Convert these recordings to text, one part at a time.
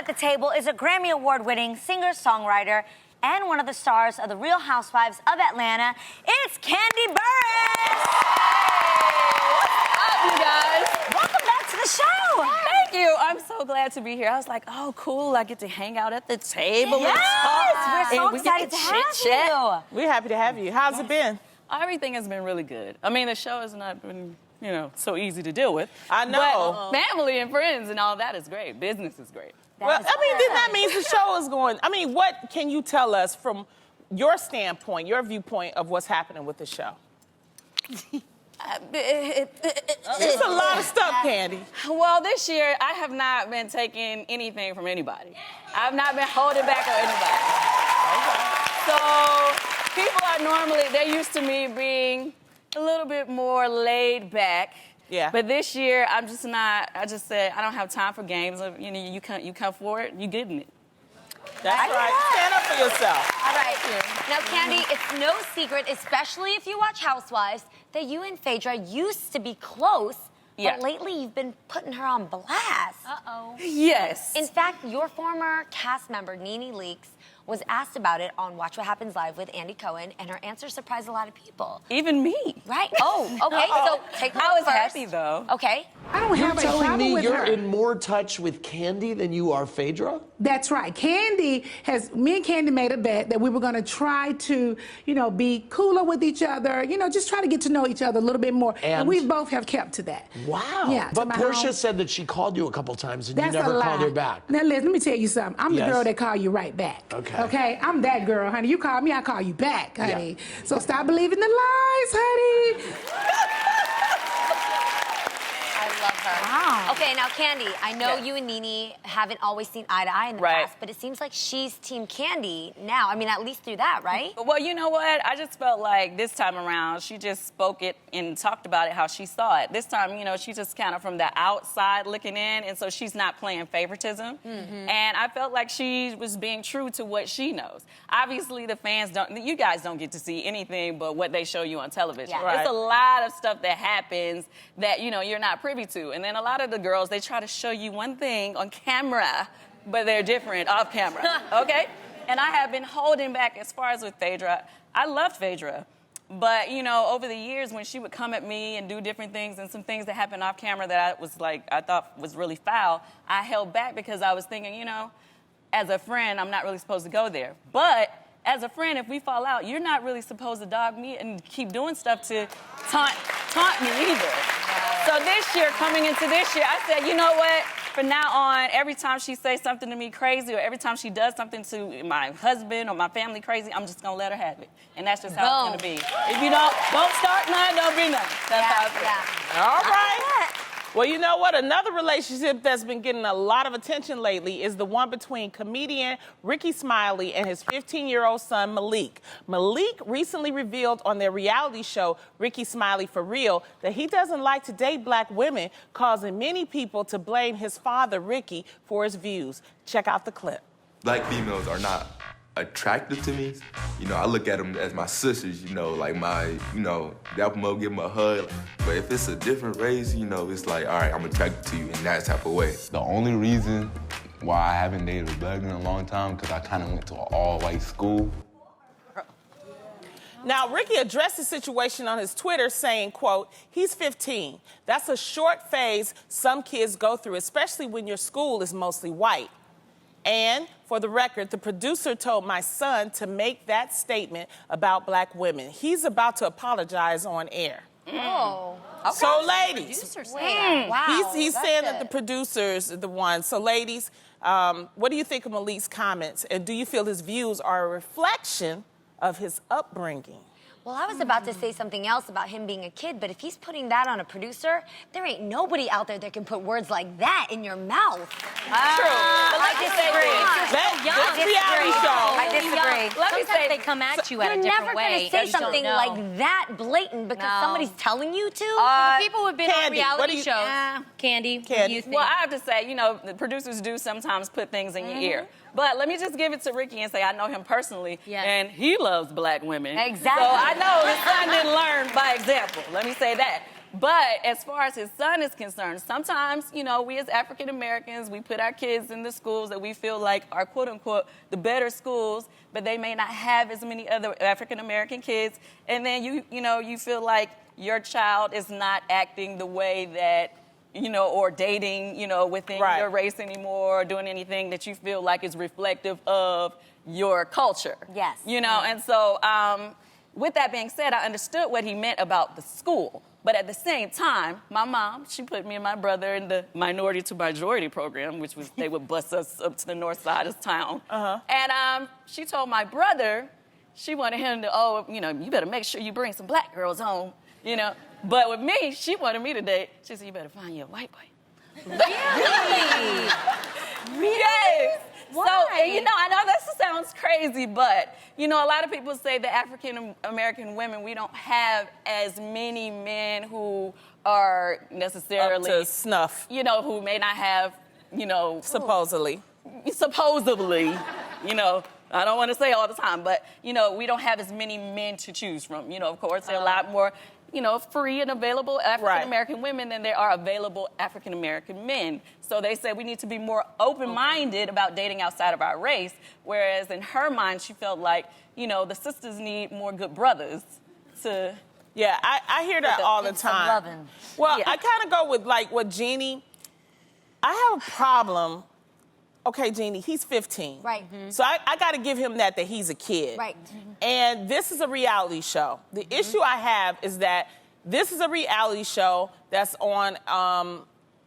at the table is a Grammy Award-winning singer-songwriter and one of the stars of The Real Housewives of Atlanta. It's Kandi Burruss! What's up, you guys? Welcome back to the show! Thank you. I'm so glad to be here. I was like, oh, cool. I get to hang out at the table and talk. We're so excited to have you. We're happy to have you. How's it been? Everything has been really good. I mean, the show has not been, so easy to deal with. I know. But family and friends and all that is great. Business is great. Well, I mean, then that means the show is going. I mean, what can you tell us from your standpoint, your viewpoint of what's happening with the show? It's a lot of stuff, Kandi. Well, this year, I have not been taking anything from anybody. I've not been holding back on anybody. So people are normally, they're used to me being a little bit more laid back. Yeah. But this year, I'm just not, I just said, I don't have time for games. You come for it, you getting it. That's right. Stand up for yourself. All right. Now, Kandi, it's no secret, especially if you watch Housewives, that you and Phaedra used to be close, but lately you've been putting her on blast. Uh-oh. Yes. In fact, your former cast member, Nene Leakes, was asked about it on Watch What Happens Live with Andy Cohen, and her answer surprised a lot of people. Even me. Right? Oh, okay. So take the I was first. happy, though. Okay. I don't You're have a telling problem me with you're her. in more touch with Kandi than you are Phaedra? That's right. Me and Kandi made a bet that we were going to try to, be cooler with each other, just try to get to know each other a little bit more. And we both have kept to that. Wow. Yeah. But Portia said that she called you a couple times and you never called her back. Now, let me tell you something. I'm the girl that call you right back. Okay. Okay? I'm that girl, honey. You call me, I call you back, honey. Yeah. So stop believing the lies, honey. I love her. Wow. Okay, now, Kandi, I know you and Nene haven't always seen eye to eye in the past, but it seems like she's Team Kandi now. I mean, at least through that, right? Well, you know what? I just felt like this time around, she just spoke it and talked about it how she saw it. This time, she's just kind of from the outside looking in, and so she's not playing favoritism. Mm-hmm. And I felt like she was being true to what she knows. Obviously, the fans you guys don't get to see anything but what they show you on television. Yeah. Right. It's a lot of stuff that happens that, you're not privy to. And then a lot of the girls, they try to show you one thing on camera, but they're different off camera, okay? And I have been holding back as far as with Phaedra. I loved Phaedra, but, over the years when she would come at me and do different things and some things that happened off camera that I thought was really foul, I held back because I was thinking, as a friend, I'm not really supposed to go there. But as a friend, if we fall out, you're not really supposed to dog me and keep doing stuff to taunt me either. So this year, coming into this year, I said, you know what? From now on, every time she says something to me crazy or every time she does something to my husband or my family crazy, I'm just going to let her have it. And that's just how it's going to be. If you don't start none, don't be none. That's how I feel. All right. Well, you know what? Another relationship that's been getting a lot of attention lately is the one between comedian Rickey Smiley and his 15-year-old son, Malik. Malik recently revealed on their reality show, Rickey Smiley For Real, that he doesn't like to date black women, causing many people to blame his father, Rickey, for his views. Check out the clip. Black females are not attractive to me. I look at them as my sisters, like my, that will give them a hug. But if it's a different race, it's like, all right, I'm attracted to you in that type of way. The only reason why I haven't dated a black girl in a long time, because I kind of went to an all-white school. Now, Rickey addressed the situation on his Twitter saying, quote, he's 15. That's a short phase some kids go through, especially when your school is mostly white. And for the record, the producer told my son to make that statement about black women. He's about to apologize on air. Oh. Okay. So, ladies, Wow. he's saying that the producers are the ones. So, ladies, what do you think of Malik's comments? And do you feel his views are a reflection of his upbringing? Well, I was about to say something else about him being a kid, but if he's putting that on a producer, there ain't nobody out there that can put words like that in your mouth. True. But I disagree. I disagree. Sometimes they come at you at a different way. You're never going to say something like that blatant because somebody's telling you to. People who have been on reality shows. Kandi, what do you think? Well, I have to say, the producers do sometimes put things in your ear. But let me just give it to Rickey and say I know him personally, and he loves black women. Exactly. So I know his son didn't learn by example. Let me say that. But as far as his son is concerned, sometimes, you know, we as African Americans, we put our kids in the schools that we feel like are, quote unquote, the better schools, but they may not have as many other African American kids. And then you feel like your child is not acting the way that, you know, or dating, you know, within your race anymore, or doing anything that you feel like is reflective of your culture. Yes. You know, and so with that being said, I understood what he meant about the school. But at the same time, my mom, she put me and my brother in the minority to majority program, which was they would bus us up to the north side of town. And she told my brother, she wanted him to, you know, you better make sure you bring some black girls home, you know. But with me, she wanted me to date. She said, you better find you a white boy. Really? Yes. Why? So, you know, I know this sounds crazy, but, you know, a lot of people say that African American women, we don't have as many men who are necessarily up to snuff. You know, who may not have, you know, supposedly, you know, I don't want to say all the time, but, you know, we don't have as many men to choose from. You know, of course, there are a lot more, you know, free and available African-American women than there are available African-American men. So they said we need to be more open-minded about dating outside of our race, whereas in her mind, she felt like, you know, the sisters need more good brothers to... Yeah, I hear that all the time. Well, I kind of go with, like, what Jeannie... I have a problem... Okay, Jeannie, he's 15. Right. So I got to give him that he's a kid. Right. And this is a reality show. The issue I have is that this is a reality show that's on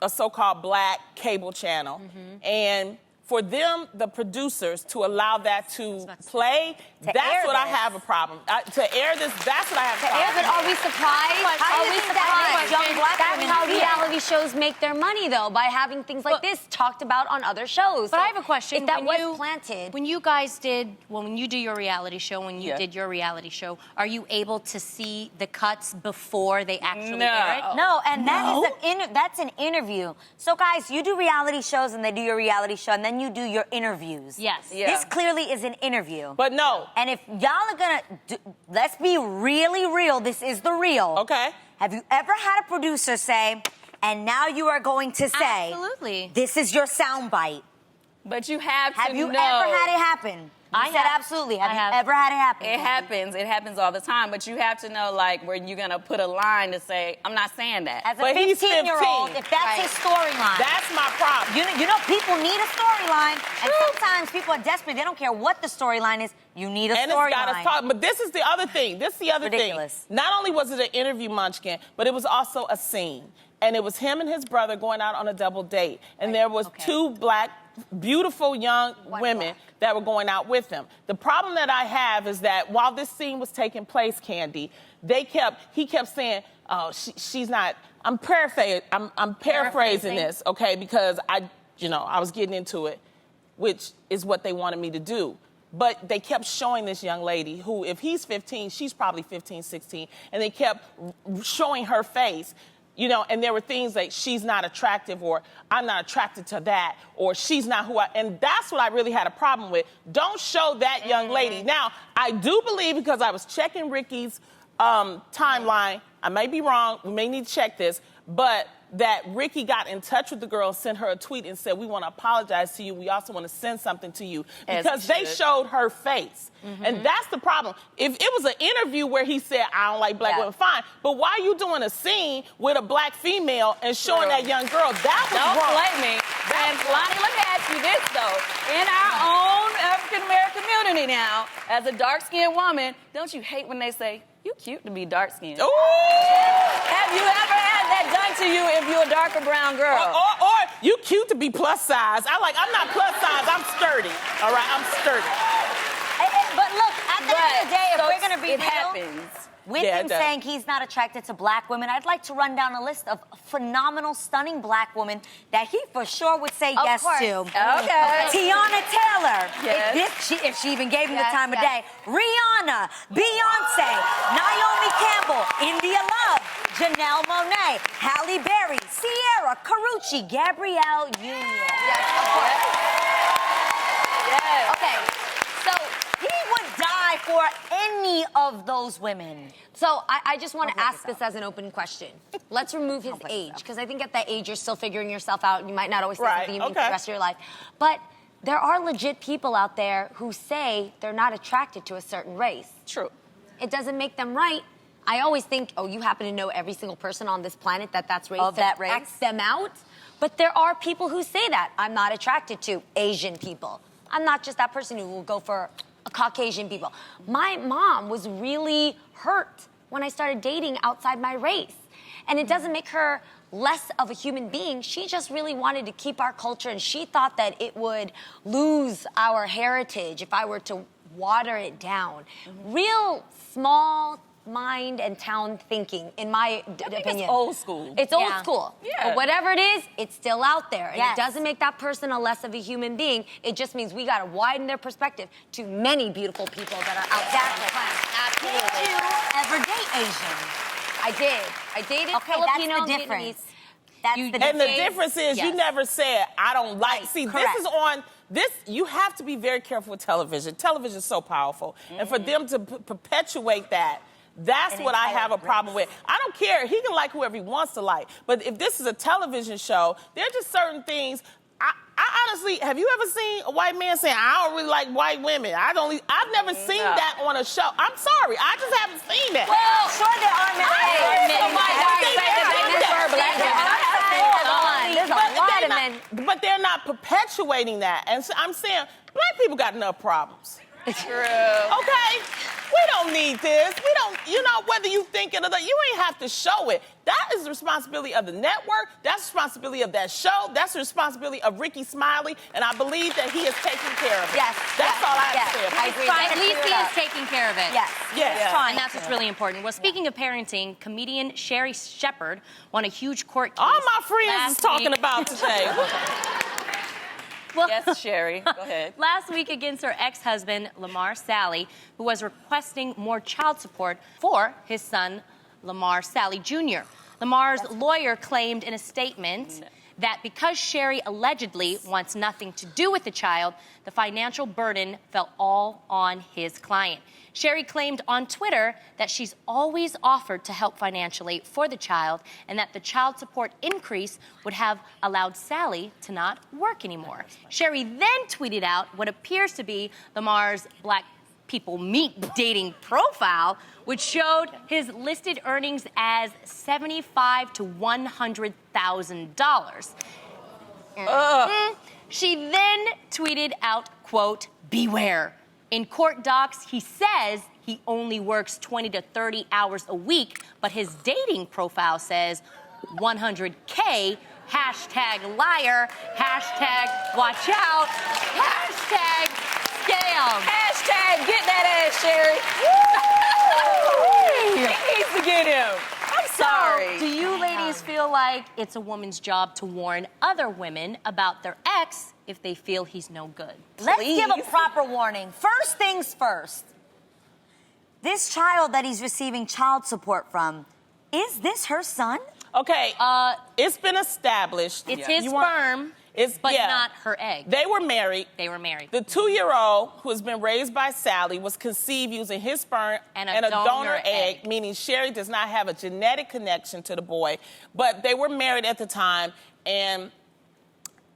a so-called black cable channel. And for them, the producers, to allow that to play, that's what I have a problem. To air this, that's what I have a problem. But are we surprised? How do you think that young black women? That's how reality shows make their money, though, by having things like this talked about on other shows. But I have a question. If that was planted. When you guys did, when you do your reality show, did your reality show, are you able to see the cuts before they actually air it? No, and that's an interview. So, guys, you do reality shows, and they do your reality show, and then you do your interviews. Yes. Yeah. This clearly is an interview. But no. And if y'all are gonna, let's be really real, this is the real. Okay. Have you ever had a producer say, and now you are going to say, absolutely, this is your soundbite? But you have to know. Have you ever had it happen? I said absolutely. Have you ever had it happen? It happens. It happens all the time. But you have to know, like, where you're going to put a line to say, I'm not saying that. As a 15-year-old, if that's his storyline. That's my problem. You know, people need a storyline. And sometimes people are desperate. They don't care what the storyline is. You need a storyline. And it's got us talking. But this is the other thing. Ridiculous. Thing. Not only was it an interview, Munchkin, but it was also a scene. And it was him and his brother going out on a double date. And there was two black, beautiful young women that were going out with them. The problem that I have is that while this scene was taking place, Kandi, he kept saying, oh, she's not, I'm paraphrasing this, okay, because I was getting into it, which is what they wanted me to do. But they kept showing this young lady who, if he's 15, she's probably 15, 16, and they kept showing her face. You know, and there were things like, she's not attractive, or I'm not attracted to that, or she's not who and that's what I really had a problem with. Don't show that young lady. Now, I do believe, because I was checking Rickey's timeline, I may be wrong, we may need to check this, but that Rickey got in touch with the girl, sent her a tweet and said, we want to apologize to you. We also want to send something to you. Because they showed her face. And that's the problem. If it was an interview where he said, I don't like black women, fine. But why are you doing a scene with a black female and showing that young girl? That was wrong. Don't blame me. And Lonnie, let me ask you this, though. In our own African-American community now, as a dark-skinned woman, don't you hate when they say, you cute to be dark-skinned? Ooh! Have you ever had that done to you if you're a dark or brown girl? Or you cute to be plus size. I'm not plus size, I'm sturdy. All right, I'm sturdy. But look, at the end of the day, if we're going to be real, happens. With him saying he's not attracted to black women, I'd like to run down a list of phenomenal, stunning black women that he for sure would say yes to. Okay. Tiana Taylor, yes. if she even gave him the time of day. Rihanna, Beyonce, Naomi Campbell, India Love, Janelle Monáe, Halle Berry, Sierra, Karrueche, Gabrielle Union. Yes. Okay, so he would die for any of those women. So I just want to ask this as an open question. Let's remove his age, because I think at that age you're still figuring yourself out. You might not always say something you mean for the rest of your life. But there are legit people out there who say they're not attracted to a certain race. True. It doesn't make them right. I always think, oh, you happen to know every single person on this planet that's race. Of that race. X them out. But there are people who say that. I'm not attracted to Asian people. I'm not just that person who will go for Caucasian people. My mom was really hurt when I started dating outside my race. And it doesn't make her less of a human being. She just really wanted to keep our culture, and she thought that it would lose our heritage if I were to water it down. Real small mind and town thinking, in my opinion. It's old school. It's old school. Yeah. But whatever it is, it's still out there. And Yes. it doesn't make that person a less of a human being. It just means we got to widen their perspective to many beautiful people that are outside on the planet. Absolutely. Did you ever date Asian? I did. I dated Filipino, that's the difference. Vietnamese. That's the difference. And the difference is you never said, I don't like. Right, See, correct. this is on, this, you have to be very careful with television. Television is so powerful. And for them to perpetuate that, that's what I have a problem with. I don't care. He can like whoever he wants to like. But if this is a television show, there are just certain things. I honestly, have you ever seen a white man saying, I don't really like white women? I've never seen that on a show. I'm sorry. I just haven't seen that. Well, sure there are men. But they're not perpetuating that. And so I'm saying, black people got enough problems. True. Okay? We don't need this. We don't, whether you think it or not, you ain't have to show it. That is the responsibility of the network. That's the responsibility of that show. That's the responsibility of Rickey Smiley. And I believe that he is taking care of it. Yes. That's all I have to say about I it. agree. At least he is taking care of it. Yes. Yes. And that's what's really important. Well, speaking of parenting, comedian Sherri Shepherd won a huge court case. All my friends is talking week. about today. Well, Yes, Sherri. Go ahead. last week against her ex-husband, Lamar Sally, who was requesting more child support for his son, Lamar Sally Jr. Lamar's lawyer claimed in a statement that because Sherri allegedly wants nothing to do with the child, the financial burden fell all on his client. Sherri claimed on Twitter that she's always offered to help financially for the child and that the child support increase would have allowed Sally to not work anymore. Sherri then tweeted out what appears to be Lamar's Black People Meet dating profile, which showed his listed earnings as $75,000 to $100,000. She then tweeted out, quote, beware. In court docs, he says he only works 20 to 30 hours a week, but his dating profile says 100K, hashtag liar, hashtag watch out, hashtag scam. Hashtag get that ass, Sherri. He needs to get him. I'm sorry. So, do you ladies feel like it's a woman's job to warn other women about their ex if they feel he's no good? Let's give a proper warning. First things first. This child that he's receiving child support from, is this her son? Okay, it's been established. It's his sperm, but not her egg. They were married. They were married. The 2-year-old, who has been raised by Sally, was conceived using his sperm and a donor egg, meaning Sherri does not have a genetic connection to the boy. But they were married at the time, and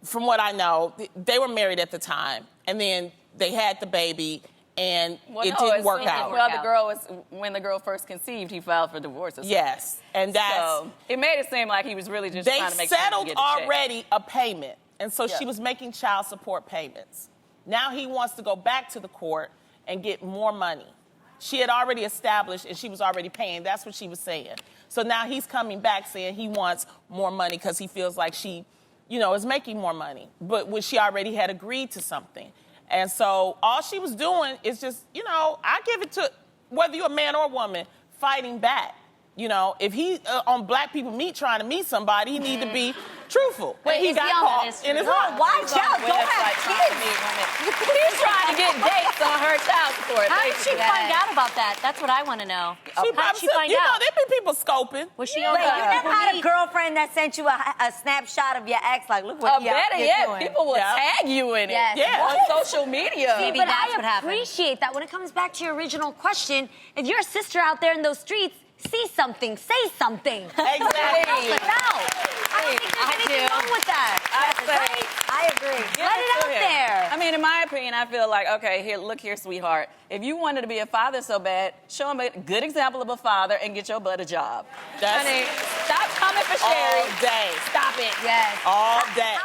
from what I know, they were married at the time, and then they had the baby, and it didn't work out. Well, when the girl first conceived, he filed for divorce. Or something. Yes, and that's... So it made it seem like he was really just trying to make sure he settled get a check. already a payment, and so she was making child support payments. Now he wants to go back to the court and get more money. She had already established, and she was already paying. That's what she was saying. So now he's coming back saying he wants more money because he feels like she, is making more money. But when she already had agreed to something. And so all she was doing is just, I give it to, whether you're a man or a woman, fighting back. You know, if he on Black People Meet trying to meet somebody, he need to be truthful. Wait, he is got he on caught that in his Oh, watch out. Don't have kids. He's trying to get dates on her child support. How did she find out about that? That's what I want to know. How did she find You know, out? there be people scoping. Was she on Wait, the you never had a girlfriend that sent you a snapshot of your ex? Like, look what you're Better yet, doing. people will tag you in it. Yes. Yeah. On social media. Maybe But that's I what happened. appreciate that when it comes back to your original question, if you're a sister out there in those streets, see something, say something. Exactly. Help us out. I don't think there's anything wrong with that. I agree. Let it out there. I mean, in my opinion, I feel like, okay, here, look here, sweetheart. If you wanted to be a father so bad, show him a good example of a father and get your butt a job. That's Honey, stop coming for Sherri. all day. Stop it. Yes. All day.